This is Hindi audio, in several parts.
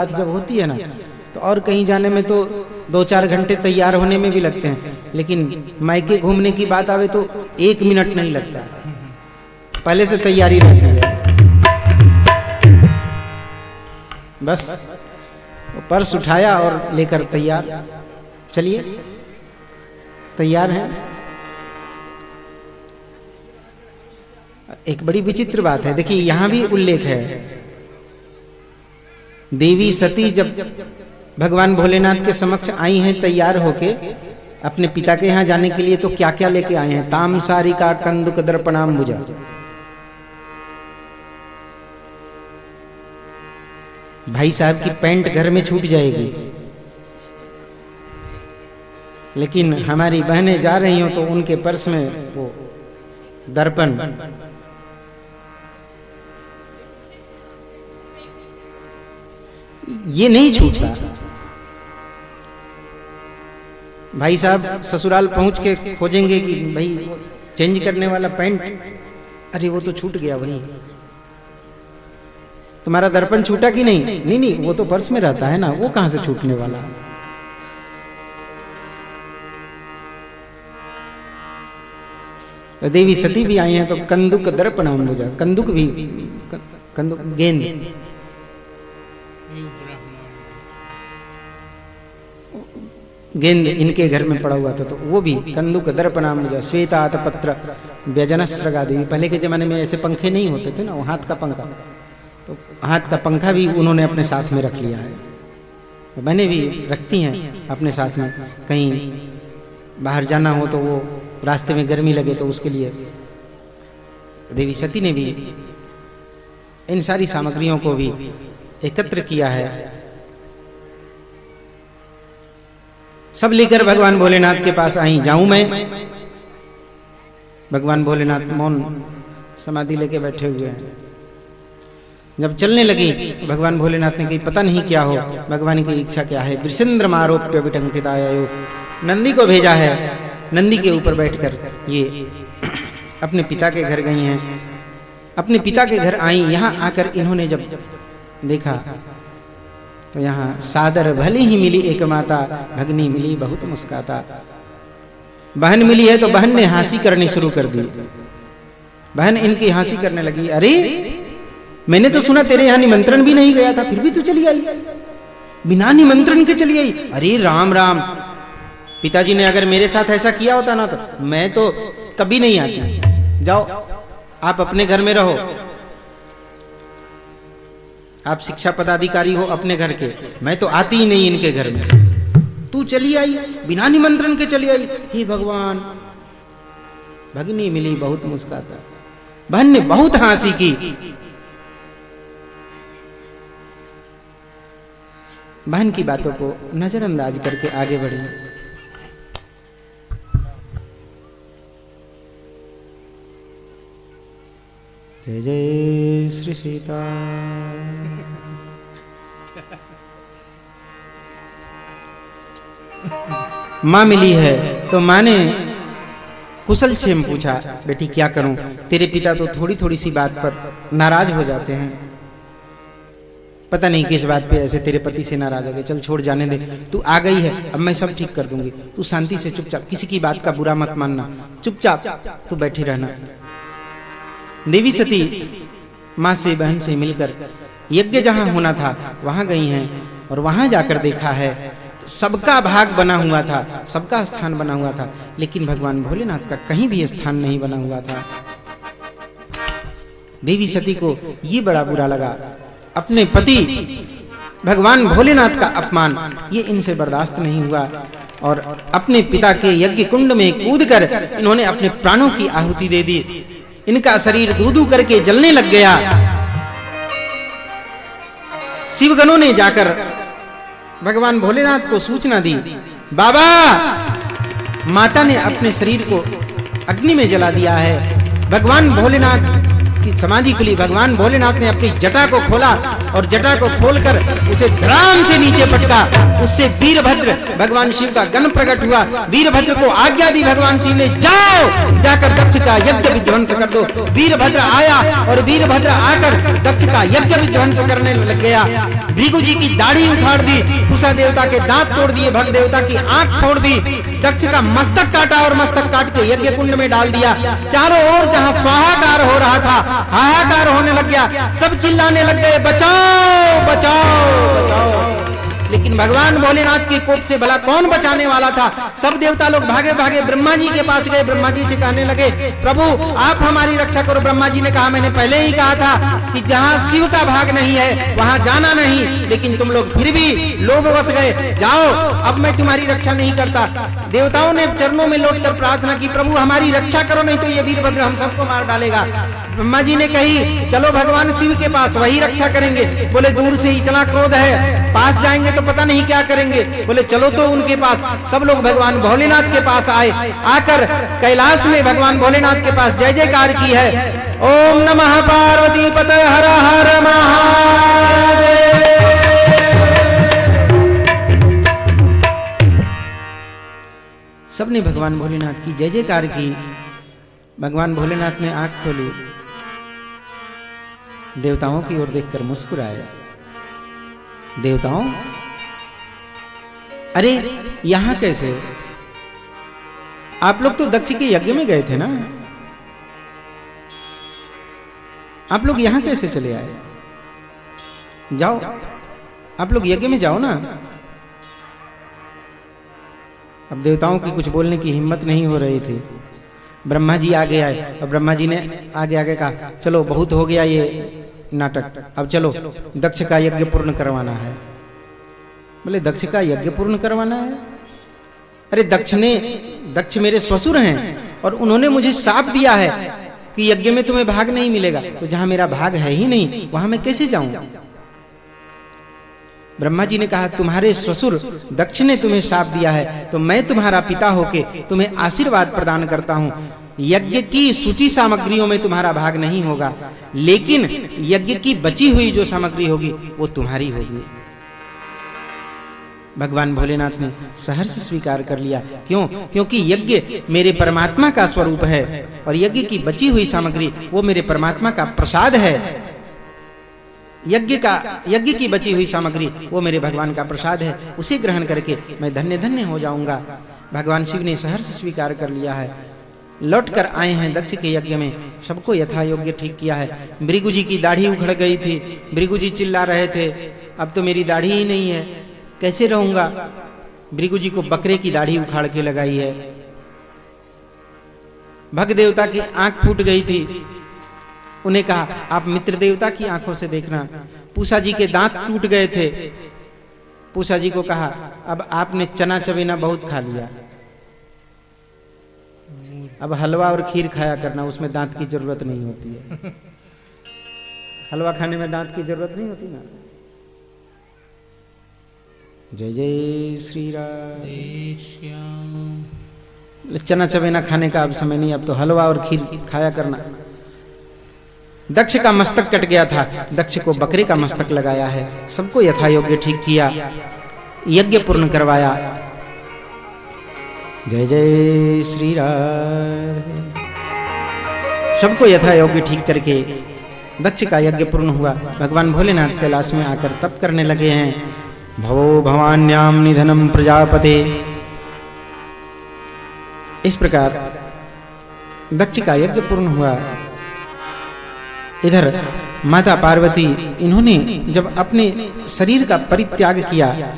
बात जब होती है ना तो और कहीं जाने में तो 2-4 घंटे तैयार होने में भी लगते हैं, लेकिन मायके घूमने की बात आवे तो 1 मिनट नहीं लगता, पहले से तैयारी रहती है। बस पर्स उठाया और लेकर तैयार, चलिए तैयार हैं। एक बड़ी विचित्र बात है, देखिए यहां भी उल्लेख है, देवी सती जब भगवान भोलेनाथ के समक्ष आई हैं तैयार होके अपने पिता के यहाँ जाने के लिए, तो क्या क्या लेके आए हैं? ताम सारिका कंदुक दर्पणाम्बुजा, भाई साहब की पैंट घर में छूट जाएगी, लेकिन हमारी बहनें जा रही हो तो उनके पर्स में वो दर्पण, ये नहीं छूटता। भाई साहब ससुराल पहुंच के खोजेंगे कि भाई चेंज करने वाला पैंट, अरे वो तो छूट गया, वही तुम्हारा दर्पण छूटा कि नहीं? नहीं नहीं, वो तो पर्स में रहता है ना, वो कहां से छूटने वाला। देवी सती भी आई हैं तो कंदुक दर्पणाम्बुजा, कंदुक भी, कंदुक गेंद, गेंद इनके घर में पड़ा हुआ था तो वो भी कंदुक दर्पणाम्बुजा, श्वेतात पत्र व्यजनस्रगा देवी। पहले के जमाने में ऐसे पंखे नहीं होते थे ना, वो हाथ का पंखा, तो हाथ का पंखा भी उन्होंने अपने साथ में रख लिया है। बहनें भी रखती हैं अपने साथ में, कहीं बाहर जाना हो तो वो रास्ते में गर्मी लगे तो उसके लिए। देवी सती ने भी इन सारी सामग्रियों को भी एकत्र किया है, सब लेकर भगवान भोलेनाथ के पास आई। जाऊं मैं? भगवान भोलेनाथ मौन समाधि लेके बैठे हुए हैं। जब चलने लगी तो भगवान भोलेनाथ ने कही पता नहीं क्या हो, भगवान की इच्छा क्या है। वृषेंद्र आरोप्य विटंकितायो, नंदी को भेजा है, नंदी के ऊपर बैठकर ये अपने पिता के घर गई हैं। अपने पिता के घर आई, यहां आकर इन्होंने जब देखा तो यहाँ सादर भले ही मिली एक माता, भगनी मिली बहुत मुस्काता। बहन मिली है तो बहन ने हंसी करनी शुरू कर दी। बहन इनकी हंसी करने लगी, अरे मैंने तो सुना तेरे यहाँ निमंत्रण भी नहीं गया था, फिर भी तू चली आई, बिना निमंत्रण के चली आई। अरे राम राम, पिताजी ने अगर मेरे साथ ऐसा किया होता ना तो मैं तो कभी नहीं आती। जाओ आप अपने घर में रहो, आप शिक्षा पदाधिकारी हो अपने घर के, मैं तो आती ही नहीं इनके घर में। तू चली आई, बिना निमंत्रण के चली आई। हे भगवान, भगनी मिली बहुत मुस्काता। बहन ने बहुत हंसी की। बहन की बातों को नजरअंदाज करके आगे बढ़ी। जय जय श्री सीता। माँ मिली है तो माँ ने कुशल क्षेम पूछा, बेटी क्या करूं, तेरे पिता तो थोड़ी थोड़ी सी बात पर नाराज हो जाते हैं, पता नहीं किस बात पे ऐसे तेरे पति से नाराज हो गए। चल छोड़, जाने दे, तू आ गई है अब मैं सब ठीक कर दूंगी, तू शांति से चुपचाप, किसी की बात का बुरा मत मानना, चुपचाप तू बैठी रहना। देवी सती माँ से बहन से मिलकर यज्ञ जहां होना था वहां गई हैं और वहां जाकर देखा है सबका भाग बना हुआ था, सबका स्थान बना हुआ था, लेकिन भगवान भोलेनाथ का कहीं भी स्थान नहीं बना हुआ था। देवी सती को ये बड़ा बुरा लगा, अपने पति भगवान भोलेनाथ का अपमान ये इनसे बर्दाश्त नहीं हुआ और अपने पिता के यज्ञ कुंड में कूदकर इन्होंने अपने प्राणों की आहुति दे दी। इनका शरीर धू-धू करके जलने लग गया। शिवगणों ने जाकर भगवान भोलेनाथ को सूचना दी, बाबा माता ने अपने शरीर को अग्नि में जला दिया है। भगवान भोलेनाथ की समाधि खुली, भगवान भोलेनाथ ने अपनी जटा को खोला और जटा को खोलकर उसे धड़ाम से नीचे पटका। उससे वीरभद्र भगवान शिव का गण प्रकट हुआ। वीरभद्र को आज्ञा दी भगवान शिव ने, जाओ जाकर दक्ष का यज्ञ विध्वंस कर दो। वीरभद्र आया और वीरभद्र आकर दक्ष का यज्ञ विध्वंस करने लग गया। भृगु जी की दाढ़ी उखाड़ दी, पूषा देवता के दांत तोड़ दिए, भग देवता की आंख फोड़ दी, दक्ष का मस्तक काटा और मस्तक काट के यज्ञ कुंड में डाल दिया। चारों ओर जहां स्वाहाकार हो रहा था, हाहाकार होने लग गया। सब चिल्लाने लग गए, बचाओ बचाओ बचाओ। लेकिन भगवान भोलेनाथ के कोप से भला कौन बचाने वाला था। सब देवता लोग भागे भागे ब्रह्मा जी के पास गए। ब्रह्मा जी से कहने लगे, प्रभु आप हमारी रक्षा करो। ब्रह्मा जी ने कहा, मैंने पहले ही कहा था कि जहां शिव का भाग नहीं है वहां जाना नहीं, लेकिन तुम लोग फिर भी लोभवश गए। जाओ, अब मैं तुम्हारी रक्षा नहीं करता। देवताओं ने चरणों में लौटकर प्रार्थना की, प्रभु हमारी रक्षा करो, नहीं तो ये वीरभद्र हम सबको मार डालेगा। ब्रह्मा जी ने कही, चलो भगवान शिव के पास, वही रक्षा करेंगे। बोले दूर से इतना क्रोध है, पास जाएंगे तो पता नहीं क्या करेंगे। बोले चलो तो उनके पास। सब लोग भगवान भोलेनाथ के पास आए। आकर कैलाश में भगवान भोलेनाथ के पास जय जयकार की है। ओम नमः पार्वती पतये हर हर महादेव। सबने भगवान भोलेनाथ की जय जयकार की। भगवान भोलेनाथ ने आंख खोली, देवताओं की ओर देखकर मुस्कुराए। देवताओं, अरे यहां कैसे? आप लोग तो दक्ष के यज्ञ में गए थे ना, आप लोग यहां कैसे चले आए? जाओ, आप लोग यज्ञ में जाओ ना। अब देवताओं की कुछ बोलने की हिम्मत नहीं हो रही थी। ब्रह्मा जी आगे आए और ब्रह्मा जी ने आगे आगे कहा, चलो बहुत हो गया ये नाटक, अब चलो दक्ष का यज्ञ पूर्ण करवाना है। बोले दक्ष का यज्ञ पूर्ण करवाना है? अरे दक्ष मेरे ससुर हैं और उन्होंने मुझे शाप दिया है कि यज्ञ में तुम्हें भाग नहीं मिलेगा। तो जहां मेरा भाग है ही नहीं वहां मैं कैसे जाऊं? ब्रह्मा जी ने कहा, तुम्हारे ससुर दक्ष ने तुम्हें शाप दिया है तो मैं तुम्हारा पिता होके तुम्हें आशीर्वाद प्रदान करता हूं। यज्ञ की सूची सामग्रियों में तुम्हारा भाग नहीं होगा, लेकिन यज्ञ की बची हुई जो सामग्री होगी वो तुम्हारी होगी। भगवान भोलेनाथ ने सहर्ष स्वीकार कर लिया। क्यों? क्योंकि यज्ञ मेरे परमात्मा का स्वरूप है और यज्ञ की बची हुई सामग्री वो मेरे परमात्मा का प्रसाद है। यज्ञ की बची हुई सामग्री वो मेरे भगवान का प्रसाद है, उसे ग्रहण करके मैं धन्य धन्य हो जाऊंगा। भगवान शिव ने सहर्ष स्वीकार कर लिया है। लौट कर आए हैं दक्ष के यज्ञ में, सबको यथा योग्य ठीक किया है। भृगु जी की दाढ़ी उखड़ गई थी, भृगु जी चिल्ला रहे थे, अब तो मेरी दाढ़ी ही नहीं है, कैसे रहूंगा। भृगु जी को बकरे की दाढ़ी उखाड़ के लगाई है। भग देवता की आंख फूट गई थी, उन्हें कहा आप मित्र देवता की आंखों से देखना। पूषा जी के दांत टूट गए थे, पूषा जी को कहा अब आपने चना चबेना बहुत खा लिया, अब हलवा और खीर खाया करना, उसमें दांत की जरूरत नहीं होती है। हलवा खाने में दांत की जरूरत नहीं होती ना। जय जय श्री राम। चना चबेना खाने का अब समय नहीं, अब तो हलवा और खीर खाया करना। दक्ष का मस्तक कट गया था, दक्ष को बकरे का मस्तक लगाया है, सबको यथा योग्य ठीक किया, यज्ञ पूर्ण करवाया। जय जय श्री राधे। सबको यथा योग्य ठीक करके दक्ष का यज्ञ पूर्ण हुआ। भगवान भोलेनाथ कैलाश में आकर तप करने लगे हैं। भवो भवान्याम निधनम प्रजापते। इस प्रकार दक्ष का यज्ञ पूर्ण हुआ। इधर माता पार्वती, इन्होंने जब अपने शरीर का परित्याग किया,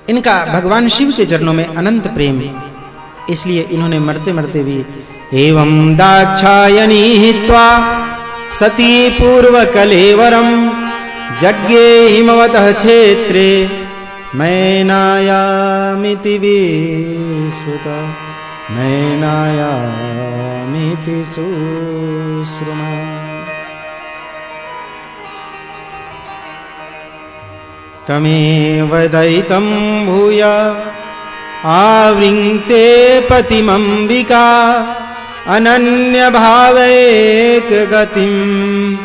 इनका भगवान शिव के चरणों में अनंत प्रेम, इसलिए इन्होंने मरते मरते भी एवं दाक्षायणी हित्वा सती पूर्व कलेवरम यज्ञे हिमवतः क्षेत्रे मैनायामिति विश्रुता मैनायामिति सुश्रुमा। तमेव दयितं भूय आवृङ्क्ते पतिमम्बिका अनन्य भावैक गतिम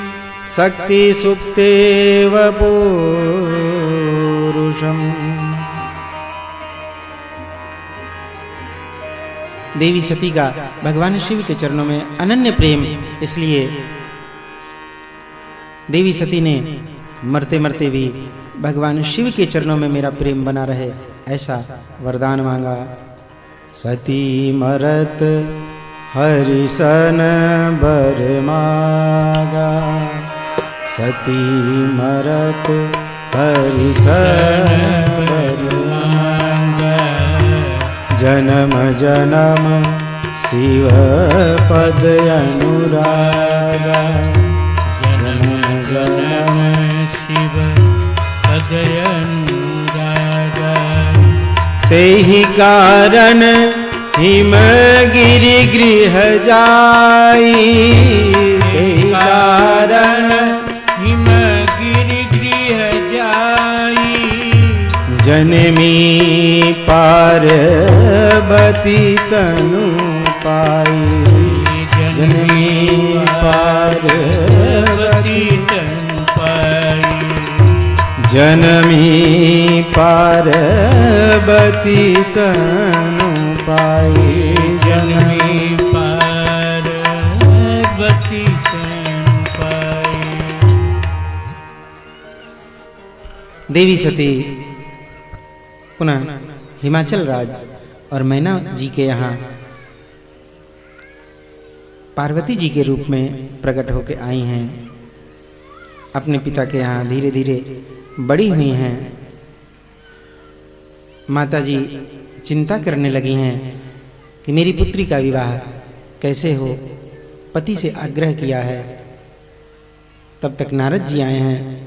शक्ति सुप्तेव पुरुषम। देवी सती का भगवान शिव के चरणों में अनन्य प्रेम, इसलिए देवी सती ने मरते मरते भी भगवान शिव के चरणों में मेरा प्रेम बना रहे ऐसा वरदान मांगा। सती मरत हरिसन बर मागा, सती मरत हरिसन बर मागा, जन्म जन्म शिव पद अनुरागा, जन्म जन्म शिव पद अनुरागा। तेहि कारण हिमगिरि गृह जाई, तेहि कारण हिमगिरि गृह जाई, जनमी पार्वती तनु पाई, जनमी पार्वती तनु पाई, जनमी पार्वती तनु पाई, जनमी पार्वती तनु पाई। देवी सती पुनः हिमाचल राज और मैना जी के यहाँ पार्वती जी के रूप में प्रकट होकर आई हैं। अपने पिता के यहाँ धीरे धीरे बड़ी हुई हैं। माता जी चिंता करने लगी हैं कि मेरी पुत्री का विवाह कैसे हो, पति से आग्रह किया है। तब तक नारद जी आए हैं।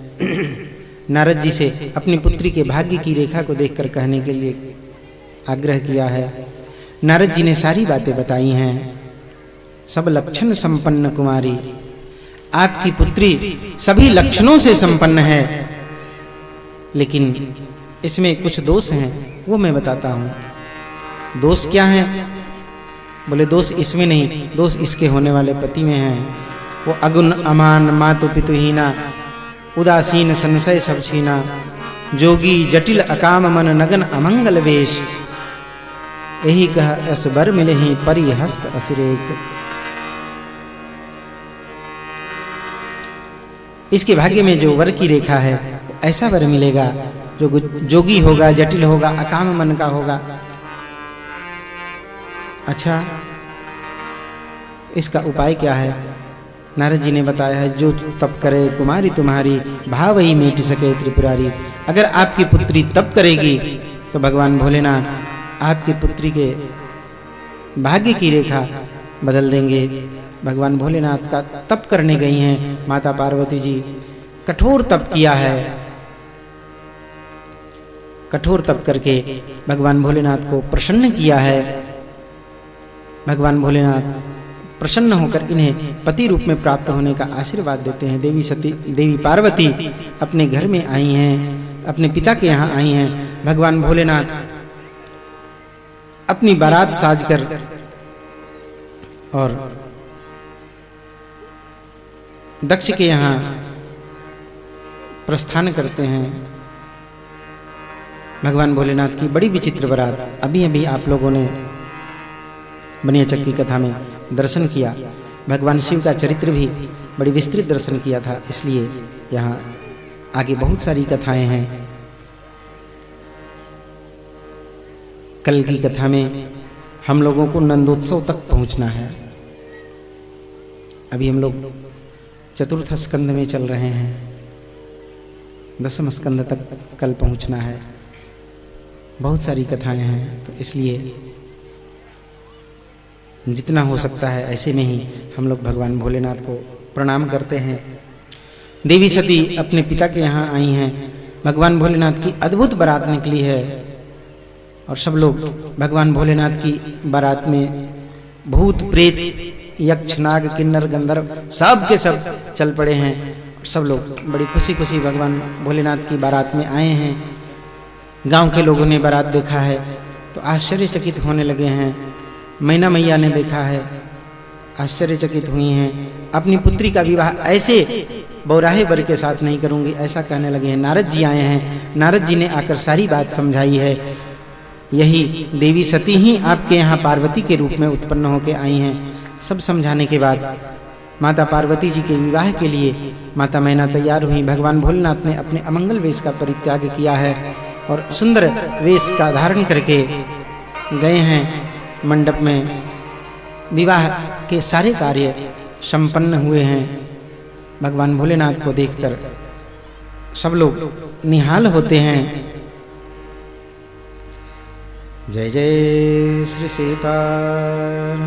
नारद जी से अपनी पुत्री के भाग्य की रेखा को देखकर कहने के लिए आग्रह किया है। नारद जी ने सारी बातें बताई हैं। सब लक्षण संपन्न कुमारी, आपकी पुत्री सभी लक्षणों से संपन्न है, लेकिन इसमें कुछ दोष हैं, वो मैं बताता हूँ। दोष क्या है? बोले दोष इसमें नहीं, दोष इसके होने वाले पति में है। वो अगुण अमान मातु पितुहीना, उदासीन संशय सब छीना, जोगी जटिल अकाम मन नगन अमंगल वेश, यही कह अस बर मिले ही परि हस्त असिरेख। इसके भाग्य में जो वर की रेखा है ऐसा वर मिलेगा जो जोगी होगा, जटिल होगा, अकाम मन का होगा। अच्छा, इसका उपाय क्या है? नारद जी ने बताया है, जो तप करे कुमारी तुम्हारी, भाव ही मिट सके त्रिपुरारी। अगर आपकी पुत्री तप करेगी तो भगवान भोलेनाथ आपकी पुत्री के भाग्य की रेखा बदल देंगे। भगवान भोलेनाथ का तप करने गई हैं माता पार्वती जी। कठोर तप किया है। कठोर तप करके भगवान भोलेनाथ को प्रसन्न किया है। भगवान भोलेनाथ प्रसन्न होकर इन्हें पति रूप में प्राप्त होने का आशीर्वाद देते हैं। देवी पार्वती अपने घर में आई हैं, अपने पिता के यहाँ आई हैं। भगवान भोलेनाथ अपनी बारात साजकर और दक्ष के यहाँ प्रस्थान करते हैं। भगवान भोलेनाथ की बड़ी विचित्र बारात अभी अभी आप लोगों ने बनियाचक की कथा में दर्शन किया। भगवान शिव का चरित्र भी बड़ी विस्तृत दर्शन किया था, इसलिए यहाँ आगे बहुत सारी कथाएं हैं। कल की कथा में हम लोगों को नंदोत्सव तक पहुंचना है। अभी हम लोग चतुर्थ स्कंद में चल रहे हैं, दसम स्कंद तक कल पहुंचना है। बहुत सारी कथाएं हैं, तो इसलिए जितना हो सकता है ऐसे में ही हम लोग भगवान भोलेनाथ को प्रणाम करते हैं। देवी सती अपने पिता के यहाँ आई हैं। भगवान भोलेनाथ की अद्भुत बारात निकली है और सब लोग भगवान भोलेनाथ की बारात में भूत प्रेत यक्ष नाग किन्नर गंधर्व सब के सब चल पड़े हैं। सब लोग बड़ी खुशी खुशी भगवान भोलेनाथ की बारात में आए हैं। गांव के लोगों ने बारात देखा है तो आश्चर्यचकित होने लगे हैं। मैना मैया ने देखा है आश्चर्यचकित हुई हैं। अपनी पुत्री का विवाह ऐसे बौराहे वर के साथ नहीं करूंगी, ऐसा कहने लगे हैं। नारद जी आए हैं, नारद जी ने आकर सारी बात समझाई है। यही देवी सती ही आपके यहाँ पार्वती के रूप में उत्पन्न होकर आई हैं। सब समझाने के बाद माता पार्वती जी के विवाह के लिए माता मैना तैयार हुई। भगवान भोलेनाथ ने अपने अमंगल वेश का परित्याग किया है और सुंदर वेश का धारण करके गए हैं मंडप में। विवाह के सारे कार्य संपन्न हुए हैं। भगवान भोलेनाथ को देखकर सब लोग निहाल होते हैं। जय जय श्री सीताराम।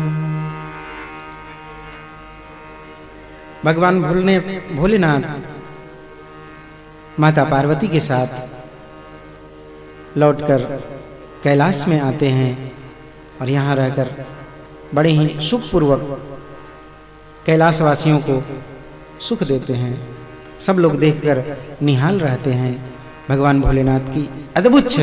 भगवान भोलेनाथ माता पार्वती के साथ लौटकर कैलाश में आते हैं और यहाँ रहकर बड़े ही सुखपूर्वक कैलाशवासियों को सुख देते हैं। सब लोग देखकर निहाल रहते हैं भगवान भोलेनाथ की अद्भुत